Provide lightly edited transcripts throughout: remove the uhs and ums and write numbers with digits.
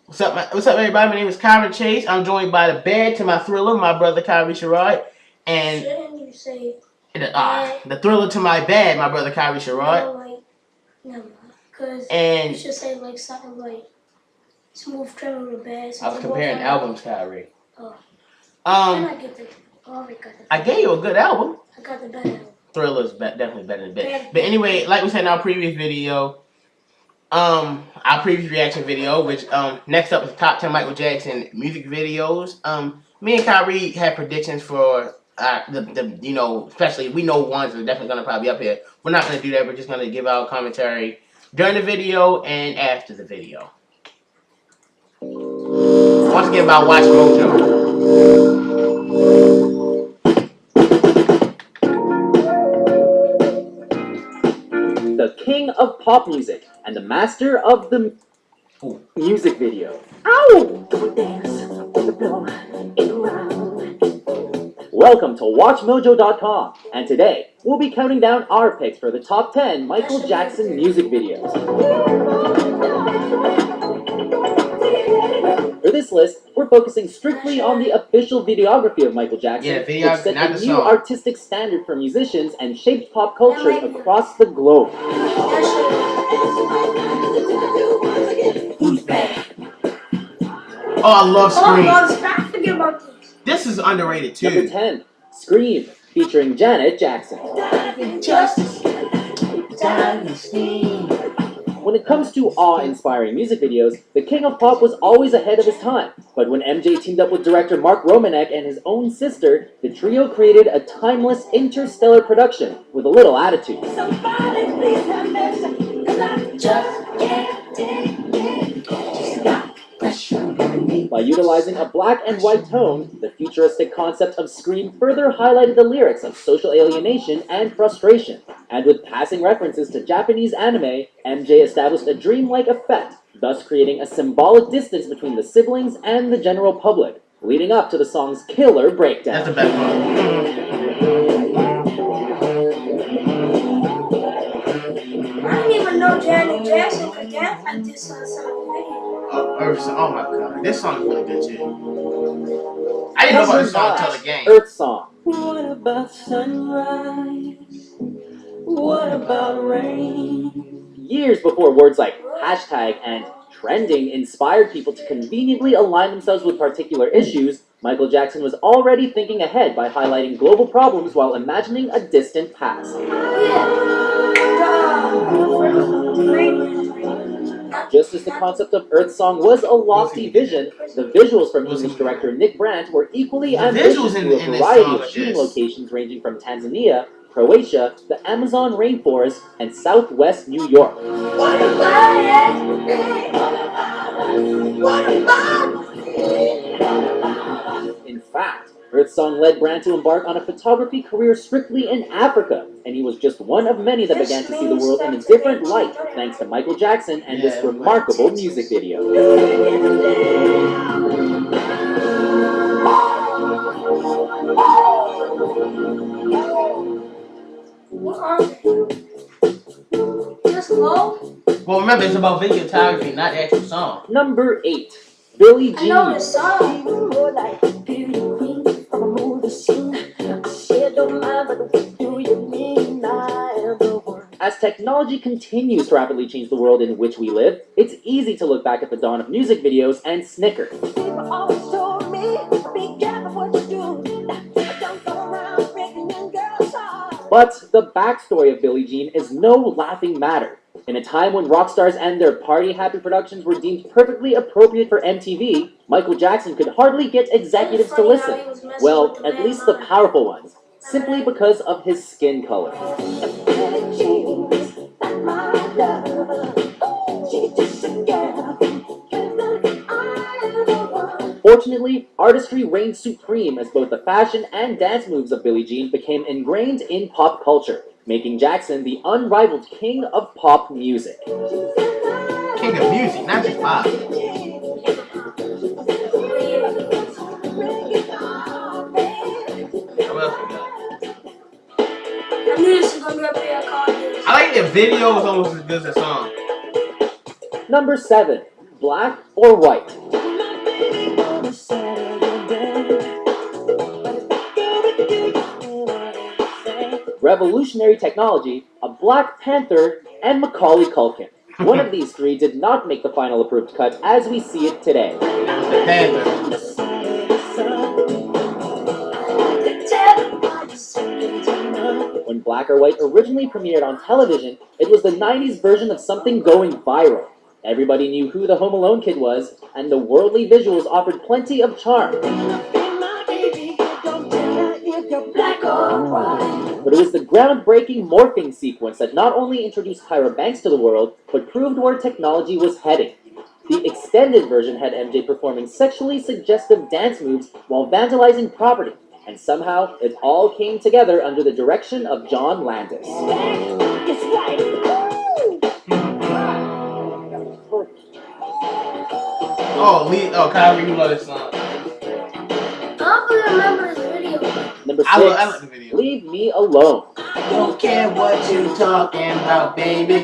What's up, everybody? My name is Kyron Chase. I'm joined by the bed to my thriller, my brother Kyrie Sherrod, and shouldn't you say the thriller to my bed, my brother Kyrie Sherrod. no, like, no, because And you should say like something like smooth criminal bad. I was comparing albums, Kyrie. Oh. Um, I get the. Oh, I gave you a good album. I got the better album. Thriller's definitely better than Bed. But anyway, like we said in our previous video, our previous reaction video, which next up is top 10 Michael Jackson music videos. Me and Kyrie had predictions for especially we know ones that are definitely gonna probably be up here. We're not gonna do that. We're just gonna give our commentary during the video and after the video. Once again, about Watch Mojo. The king of pop music and the master of the music video. Ow! Welcome to WatchMojo.com, and today we'll be counting down our picks for the top 10 Michael Jackson music videos. For this list, we're focusing strictly on the official videography of Michael Jackson, which set a new artistic standard for musicians and shaped pop culture across the globe. Oh, I love Scream. I forget about this. This is underrated too. Number 10, Scream, featuring Janet Jackson. When it comes to awe-inspiring music videos, the king of pop was always ahead of his time. But when MJ teamed up with director Mark Romanek and his own sister, the trio created a timeless interstellar production with a little attitude. By utilizing a black and white tone, the futuristic concept of Scream further highlighted the lyrics of social alienation and frustration. And with passing references to Japanese anime, MJ established a dreamlike effect, thus creating a symbolic distance between the siblings and the general public, leading up to the song's killer breakdown. That's the best part. I didn't even know Janet Jackson could dance like this on some video. Oh my god, this song is really good too. I didn't know about this song until the game. Earth Song. What about sunrise? What about rain? Years before words like hashtag and trending inspired people to conveniently align themselves with particular issues, Michael Jackson was already thinking ahead by highlighting global problems while imagining a distant past. Just as the concept of Earth Song was a lofty vision, the visuals from English director Nick Brandt were equally ambitious with a variety of shooting locations ranging from Tanzania, Croatia, the Amazon rainforest, and southwest New York. In fact, Earth Song led Brandt to embark on a photography career strictly in Africa, and he was just one of many that began to see the world in a different light thanks to Michael Jackson and this remarkable music video. What are they? Just low? Well, remember, it's about videography, not the actual song. Number 8, Billie Jean. I know the song. As technology continues to rapidly change the world in which we live, it's easy to look back at the dawn of music videos and snicker. But the backstory of Billie Jean is no laughing matter. In a time when rock stars and their party-happy productions were deemed perfectly appropriate for MTV, Michael Jackson could hardly get executives to listen. Well, at least the powerful ones, simply because of his skin color. Fortunately, artistry reigned supreme as both the fashion and dance moves of Billie Jean became ingrained in pop culture, making Jackson the unrivaled king of pop music. King of music, not just pop. What else we got? I knew this was gonna be up here. I called this. I like the video is almost as good as the song. Number 7, black or white. Revolutionary technology, a Black Panther, and Macaulay Culkin. One of these three did not make the final approved cut as we see it today. The Panther. When Black or White originally premiered on television, it was the 90s version of something going viral. Everybody knew who the Home Alone kid was, and the worldly visuals offered plenty of charm. But it was the groundbreaking morphing sequence that not only introduced Tyra Banks to the world, but proved where technology was heading. The extended version had MJ performing sexually suggestive dance moves while vandalizing property, and somehow it all came together under the direction of John Landis. Kyrie, you love this song. I don't really remember this video. Number 6, I love the video. Leave Me Alone. I don't care what you talking about, baby.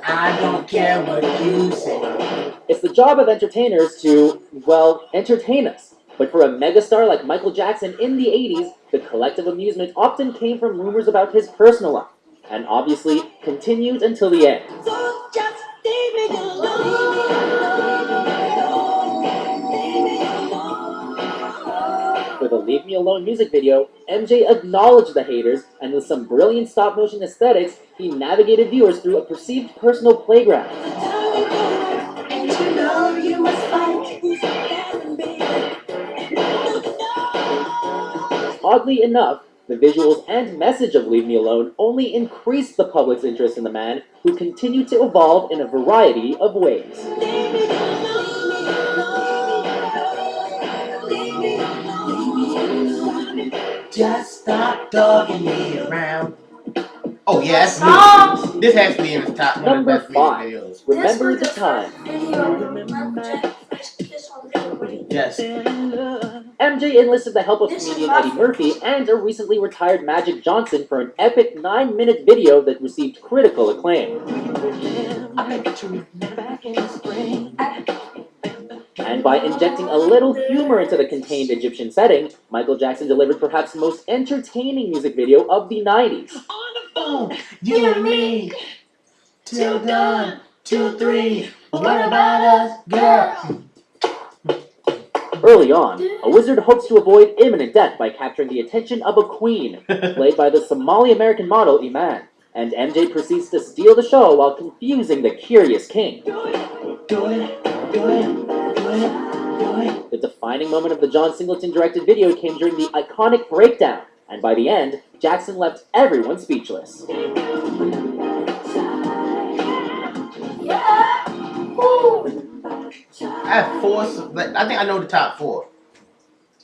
I don't care what you say. It's the job of entertainers to, well, entertain us. But for a megastar like Michael Jackson in the 80s, the collective amusement often came from rumors about his personal life, and obviously continued until the end. So just leave me alone. For the Leave Me Alone music video, MJ acknowledged the haters, and with some brilliant stop-motion aesthetics, he navigated viewers through a perceived personal playground. And you know you must fight. Oddly enough, the visuals and message of Leave Me Alone only increased the public's interest in the man, who continued to evolve in a variety of ways. Just stop dogging me around. Oh yes, this has to be in the top one of the Number best 5. music videos. Remember This the was Time. Video of Michael Jackson's kiss on everybody. Yes. MJ enlisted the help of comedian Eddie Murphy and a recently retired Magic Johnson for an epic 9-minute video that received critical acclaim. And by injecting a little humor into the contained Egyptian setting, Michael Jackson delivered perhaps the most entertaining music video of the 90s. You and me, till dawn, 2, 3. What about us, girl? Early on, a wizard hopes to avoid imminent death by capturing the attention of a queen, played by the Somali-American model Iman, and MJ proceeds to steal the show while confusing the curious king. The defining moment of the John Singleton-directed video came during the iconic breakdown, and by the end, Jackson left everyone speechless. Yeah. Ooh. I have 4. I think I know the top 4.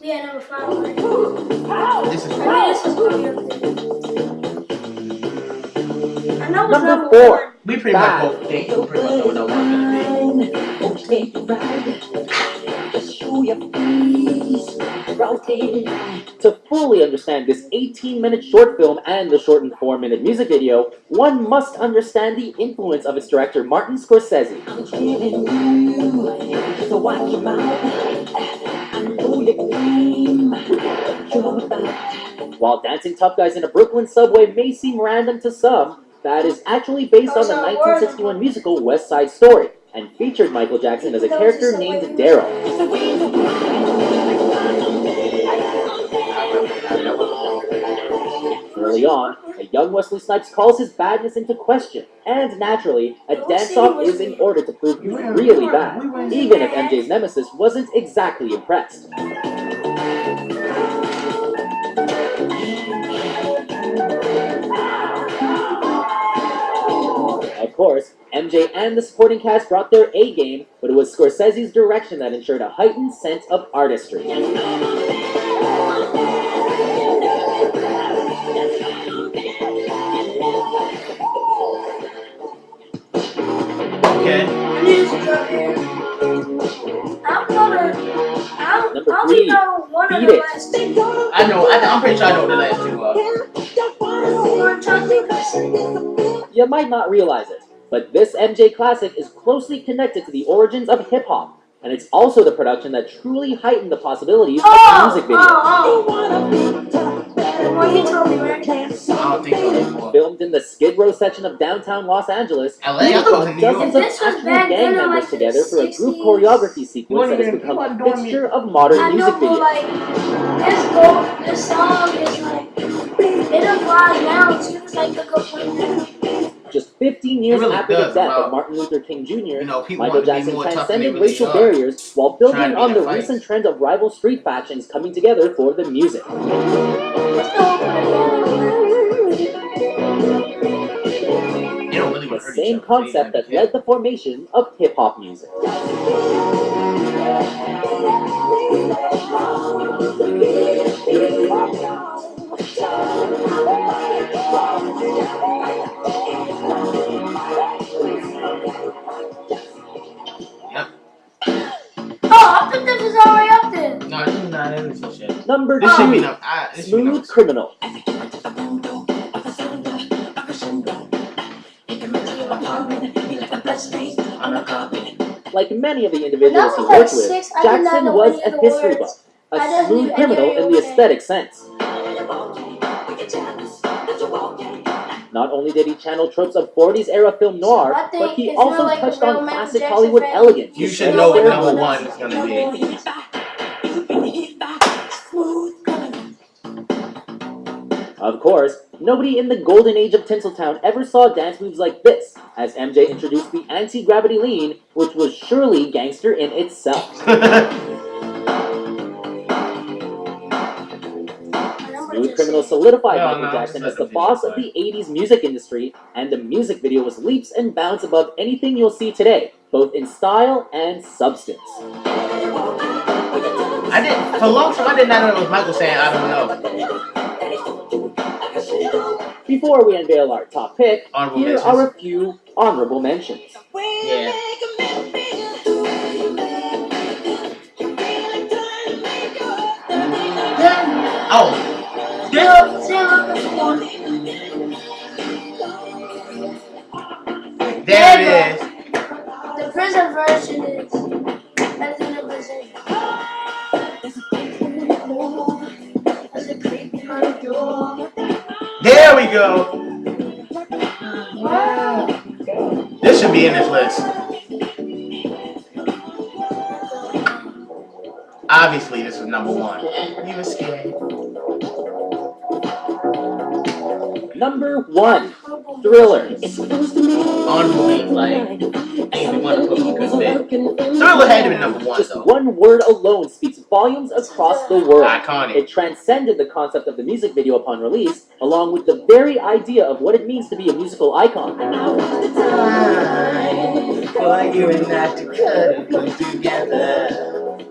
Yeah, number 5. This is I mean, this is probably up there. I know it's Number number 4. 1. we pretty much both think we pretty much know what that one's gonna be. To fully understand this 18-minute short film and the shortened 4-minute music video, one must understand the influence of its director Martin Scorsese. While Dancing Tough Guys in a Brooklyn subway may seem random to some, that is actually based on the 1961 musical West Side Story, and featured Michael Jackson as a character named Daryl. Early on, a young Wesley Snipes calls his badness into question, and naturally, a dance-off is in order to prove he's really bad, even if MJ's nemesis wasn't exactly impressed. Of course, MJ and the supporting cast brought their A-game, but it was Scorsese's direction that ensured a heightened sense of artistry. Okay. Number 3, Beat It. I'm pretty sure I know the last 2 are. You might not realize it, But this MJ classic is closely connected to the origins of hip-hop, and it's also the production that truly heightened the possibilities of music videos. Well, you told me, right? I don't think so anymore. Filmed in the Skid Row section of downtown Los Angeles, LA, I thought it was in New York. dozens If of this was actual back gang then in, members like, the together for a group 60s, choreography sequence that has People become a don't even- fixture of modern I music know, but videos. like, this song is like, it applies now too. It's like the complete. Just 15 years It really after does the death about, of Martin Luther King Jr., you know, people Michael want to be Jackson more tough than they transcended really racial are. barriers while Trying building to be on in the fights. recent trend of rival street factions coming together for the music. What's the whole They don't really The want to hurt each same other. concept that led the formation of hip-hop music. Oh, I thought this was already up there. No, this is not in this shit. Number This should be 2, number. This should be number Smooth Criminal. Like many of the individuals he When I was, like, worked with, 6, I did not Jackson know was any of a the history words. buff, I a just knew smooth any criminal of in the the words. aesthetic sense. Not only did he channel tropes of 40s era film noir, I think but he if you're, also like, a touched real on Michael classic Jackson Hollywood fan, elegance. You with should Fred know what Astaire number movies. 1 is going to be. Of course, nobody in the golden age of Tinseltown ever saw dance moves like this, as MJ introduced the anti-gravity lean, which was surely gangster in itself. Smooth Criminal solidified Michael Jackson as the boss of the 80s music industry, and the music video was leaps and bounds above anything you'll see today, both in style and substance. For a long time, I did not know it was Michael saying, I don't know. Before we unveil our top pick, Honorable here mentions. are a few honorable mentions. Yeah. Oh. There it is. The prison version is better than the prison. There we go. Wow. This should be in this list. Obviously, this was number 1. You were scared. Number 1, Thriller. Honorable means like anything one to put me could fit. Thriller had to be number 1 Just though. one word alone speaks volumes across the world. Iconic. It transcended the concept of the music video upon release, along with the very idea of what it means to be a musical icon.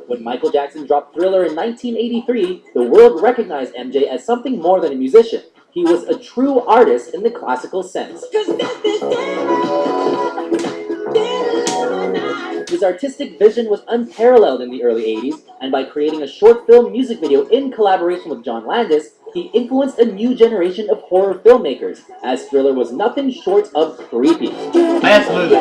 When Michael Jackson dropped Thriller in 1983, the world recognized MJ as something more than a musician. He was a true artist in the classical sense. His artistic vision was unparalleled in the early 80s, and by creating a short film music video in collaboration with John Landis, he influenced a new generation of horror filmmakers, as Thriller was nothing short of creepy. Absolutely.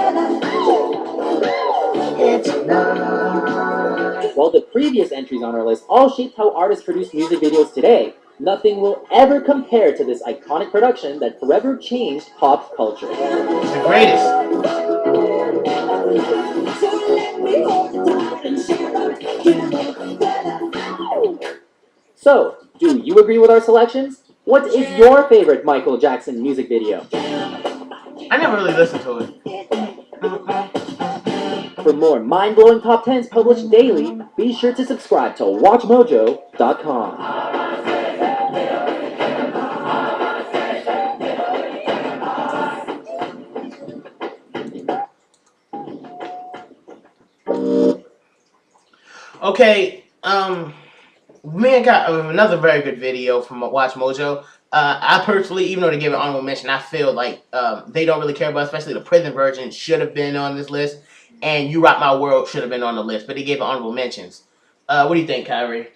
While the previous entries on our list all shaped how artists produce music videos today, nothing will ever compare to this iconic production that forever changed pop culture. It's the greatest. So, do you agree with our selections? What is your favorite Michael Jackson music video? I never really listened to it. For more mind-blowing top 10s published daily, be sure to subscribe to WatchMojo.com. Okay, me and got another very good video from Watch Mojo. I personally, even though they gave it honorable mention, I feel like they don't really care about, especially the prison version should have been on this list, and You Rock My World should have been on the list, but they gave it honorable mentions. What do you think, Kyrie?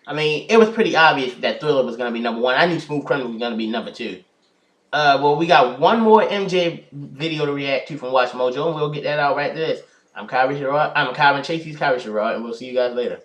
I mean, it was pretty obvious that Thriller was going to be number 1. I knew Smooth Criminal was going to be number 2. well, we got one more MJ video to react to from Watch Mojo, and we'll get that out right there. I'm Kyrie Sherrod. I'm Kyron Chase. He's Kyrie Sherrod, and we'll see you guys later.